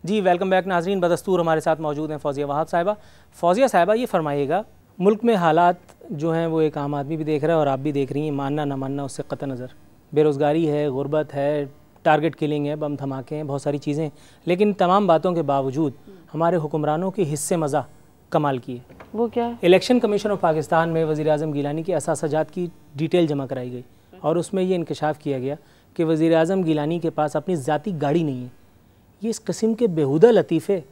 जी welcome back नाजरीन। बदस्तूर हमारे साथ मौजूद हैं फौजिया वहाब साहिबा। फौजिया साहिबा, ये फरमाइएगा, मुल्क में हालात जो हैं वो एक आम आदमी भी देख रहा है और आप भी देख रही हैं, मानना ना मानना उससे क़तई नज़र। बेरोज़गारी है, गुर्बत है, टारगेट किलिंग है, बम धमाके हैं, बहुत सारी चीज़ें। लेकिन तमाम बातों के बावजूद हमारे हुक्मरानों की हिस्से मज़ा कमाल की है। वो क्या है? इलेक्शन कमीशन ऑफ पाकिस्तान में वज़ीर-ए-आज़म गिलानी की असासाजात की डिटेल जमा कराई गई और उसमें ये इंकशाफ किया गया कि वज़ीर-ए-आज़म गिलानी के पास अपनी ज़ाती गाड़ी नहीं है। ये इस किस्म के बेहुदा लतीफ़े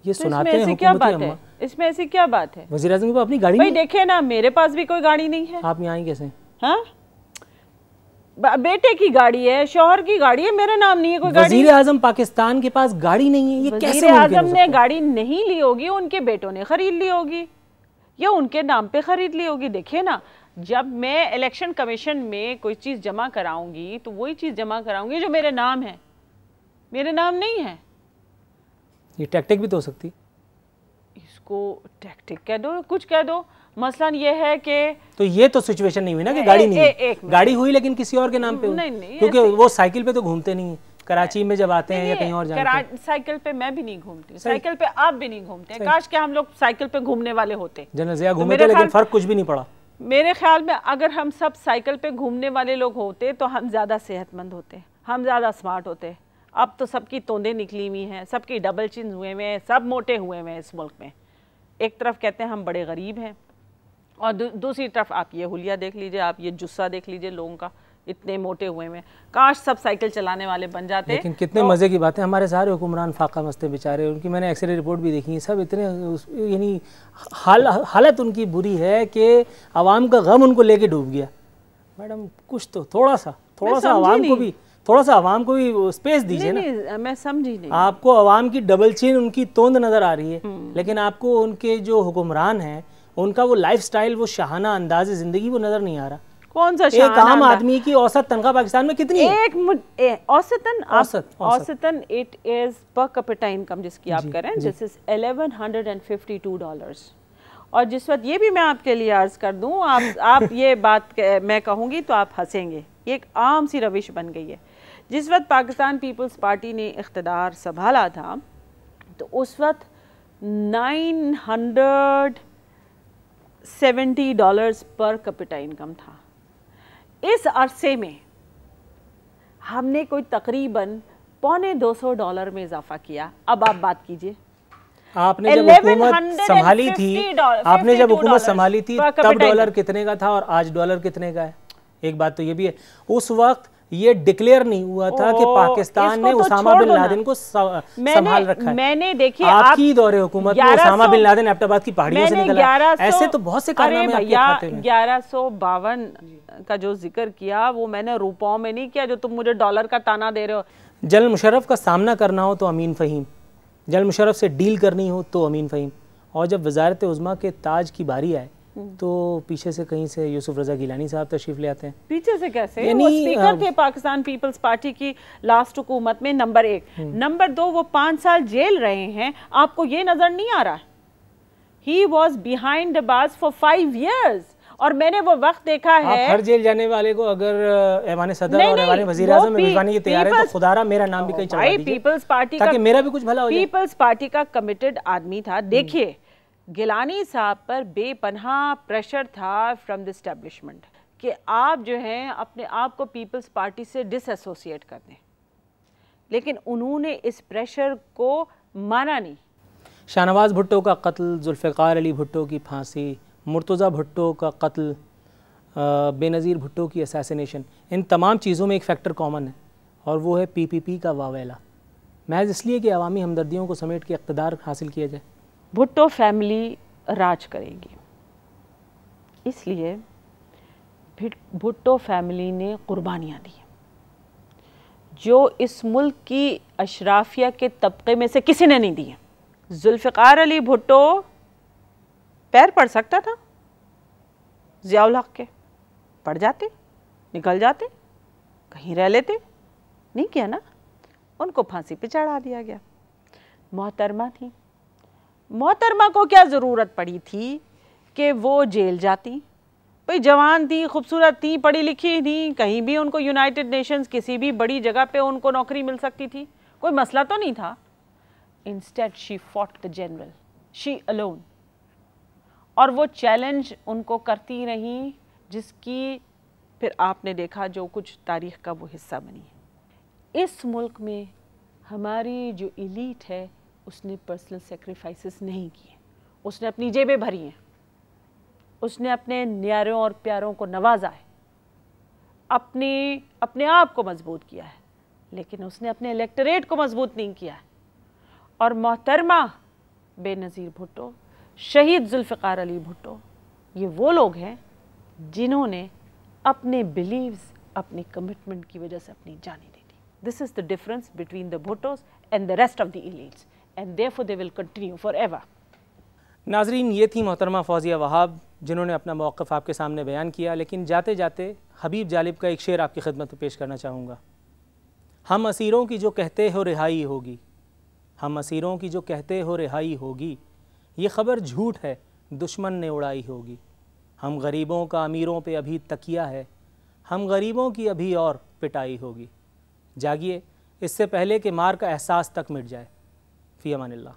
ये सुनाते हैं हुकूमती अम्मा। इसमें ऐसी क्या बात है? वज़ीर-ए-आज़म के पास अपनी गाड़ी नहीं? नहीं? देखिए ना, मेरे पास भी कोई गाड़ी नहीं है। आप यहाँ आई कैसे? हाँ, बेटे की गाड़ी है, शौहर की गाड़ी है, मेरा नाम नहीं है कोई गाड़ी। वज़ीर-ए-आज़म पाकिस्तान के पास गाड़ी नहीं है, ये कैसे मुमकिन हो सकता है? वज़ीर-ए-आज़म ने गाड़ी नहीं ली होगी, उनके बेटों ने खरीद ली होगी या उनके नाम पे खरीद ली होगी। देखिए ना, जब मैं इलेक्शन कमीशन में कोई चीज़ जमा कराऊंगी तो वही चीज़ जमा कराऊंगी जो मेरे नाम है, मेरे नाम नहीं है। ये टैक्टिक भी तो हो सकती है। इसको टैक्टिक कह दो, कुछ कह दो। मसलन ये है कि तो ये तो सिचुएशन नहीं हुई ना कि गाड़ी नहीं है। गाड़ी हुई लेकिन किसी और के नाम पे हुई। नहीं, क्योंकि वो साइकिल पे तो घूमते नहीं है। कराची में जब आते हैं या कहीं और जाते हैं। साइकिल पे मैं भी नहीं घूमती, साइकिल पे आप भी नहीं घूमते। काश के हम लोग साइकिल पे घूमने वाले होते। जनरल ज़िया घूमे थे लेकिन फर्क कुछ भी नहीं पड़ा। मेरे ख्याल में अगर हम सब साइकिल पे घूमने वाले लोग होते तो हम ज़्यादा सेहतमंद होते, हम ज़्यादा स्मार्ट होते। अब तो सबकी तोंदें निकली हुई हैं, सबकी डबल चिन हुए हुए हैं, सब मोटे हुए हुए हैं इस मुल्क में। एक तरफ कहते हैं हम बड़े गरीब हैं और दूसरी तरफ आप ये हुलिया देख लीजिए, आप ये जुस्सा देख लीजिए लोगों का, इतने मोटे हुए हैं। काश सब साइकिल चलाने वाले बन जाते। लेकिन कितने मज़े की बात है, हमारे सारे हुक्मरान फाका मस्ते बेचारे, उनकी मैंने एक्सरे रिपोर्ट भी देखी है, सब इतने यानी हालत उनकी बुरी है कि आवाम का गम उनको लेके डूब गया। मैडम कुछ तो थोड़ा सा आवाम को भी स्पेस दीजिए ना। मैं समझी नहीं। आपको आवाम की डबल चेन उनकी तोंद नज़र आ रही है, लेकिन आपको उनके जो हुक्मरान हैं उनका वो लाइफस्टाइल, वो शाहाना अंदाज़ ज़िंदगी वो नज़र नहीं आ रहा। कौन सा एक आम आदमी की औसत तनख्वाह पाकिस्तान में कितनी है? औसतन it is per capita income जिसकी आप कह रहे हैं, दिस इज $1152। और जिस वक्त ये भी मैं आपके लिए अर्ज कर दूं, आप ये बात मैं कहूँगी तो आप हंसेंगे, ये एक आम सी रविश बन गई है। जिस वक्त पाकिस्तान पीपल्स पार्टी ने इख्तिदार संभाला था तो उस वक्त $970 पर कैपिटा इनकम था। इस अरसे में हमने कोई तकरीबन $250 में इजाफा किया। अब आप बात कीजिए, आपने जब हुकूमत संभाली थी तब डॉलर कितने का था और आज डॉलर कितने का है? एक बात तो ये भी है, उस वक्त ये डिक्लेयर नहीं हुआ था कि पाकिस्तान ने उसामा बिन लादेन को संभाल रखा है। मैंने देखिए आपकी दौरे हुकूमत में उसामा बिन लादेन एबटाबाद की पहाड़ियों से निकला। ऐसे तो बहुत से कारनामे आपके खाते में। 1152 का जो जिक्र किया वो मैंने रुपयों में नहीं किया जो तुम मुझे डॉलर का ताना दे रहे हो। जनरल मुशर्रफ का सामना करना हो तो अमीन फ़हीम, जनरल मुशर्रफ से डील करनी हो तो अमीन फ़हीम, और जब वज़ारत उज़्मा के ताज की बारी आए तो पीछे से कहीं से यूसुफ रज़ा गिलानी साहब तशरीफ ले आते हैं। पीछे से कैसे? वो स्पीकर थे पाकिस्तान पीपल्स पार्टी की लास्ट हुकूमत में, नंबर 1। नंबर 2, वो 5 साल जेल रहे हैं, आपको ये नजर नहीं आ रहा? He was behind the bars for 5 years और मैंने वो वक्त देखा है। हर जेल जाने वाले को अगर ऐवान सदर और ऐवान वज़ीर आज़म में भिजवाने की तैयार है तो खुदारा मेरा नाम भी कहीं चढ़ा दीजिए, पीपल्स पार्टी ताकि मेरा भी कुछ भला हो जाए। पीपल्स पार्टी का कमिटेड आदमी था। देखिए, गिलानी साहब पर बेपनाह प्रेशर था फ्रॉम द एस्टेब्लिशमेंट कि आप जो हैं अपने आप को पीपल्स पार्टी से डिसएसोसिएट कर दें, लेकिन उन्होंने इस प्रेशर को माना नहीं। शाहनवाज भुट्टो का कत्ल, जुल्फ़िकार अली भुट्टो की फांसी, मुर्तज़ा भुट्टो का कत्ल, बेनज़ीर भुट्टो की असैसिनेशन, इन तमाम चीज़ों में एक फ़ैक्टर कॉमन है और वो है PPP का वावेला, महज इसलिए कि अवामी हमदर्दियों को समेट के इक़्तिदार हासिल किया जाए। भुट्टो फैमिली राज करेगी, इसलिए भुट्टो फैमिली ने कुर्बानियाँ दी जो इस मुल्क की अशराफिया के तबके में से किसी ने नहीं दी है। जुल्फ़िकार अली भुट्टो पैर पड़ सकता था ज़ियाउल हक़ के, पड़ जाते, निकल जाते, कहीं रह लेते, नहीं किया ना, उनको फांसी पे चढ़ा दिया गया। मोहतरमा थी, मोहतरमा को क्या ज़रूरत पड़ी थी कि वो जेल जाती? भाई जवान थी, खूबसूरत थी, पढ़ी लिखी थी, कहीं भी उनको यूनाइटेड नेशंस किसी भी बड़ी जगह पे उनको नौकरी मिल सकती थी, कोई मसला तो नहीं था। Instead she fought the general, she alone. और वो चैलेंज उनको करती रही, जिसकी फिर आपने देखा जो कुछ तारीख़ का वो हिस्सा बनी है। इस मुल्क में हमारी जो एलीट है उसने पर्सनल सेक्रीफाइसेस नहीं किए, उसने अपनी जेबें भरी हैं, उसने अपने न्यारों और प्यारों को नवाजा है, अपने आप को मजबूत किया है, लेकिन उसने अपने इलेक्टोरेट को मजबूत नहीं किया है। और मोहतरमा बेनज़ीर भुट्टो, शहीद जुल्फ़िकार अली भुट्टो, ये वो लोग हैं जिन्होंने अपने बिलीव्स, अपनी कमिटमेंट की वजह से अपनी जानें दे दी। This is the difference between the Bhuttos and the rest of the elites, and therefore they will continue forever एवर। नाजरीन, ये थी मोहतरमा फौजिया वहाब, जिन्होंने अपना मौक़िफ़ आपके सामने बयान किया। लेकिन जाते जाते हबीब जालिब का एक शेर आपकी खिदमत में पेश करना चाहूँगा। हम असीरों की जो कहते हो रिहाई होगी, हम असीरों की जो कहते हो रिहाई होगी, ये ख़बर झूठ है दुश्मन ने उड़ाई होगी। हम गरीबों का अमीरों पे अभी तकिया है, हम गरीबों की अभी और पिटाई होगी। जागिए इससे पहले कि मार का एहसास तक मिट जाए। फ़ी अमानिल्लाह।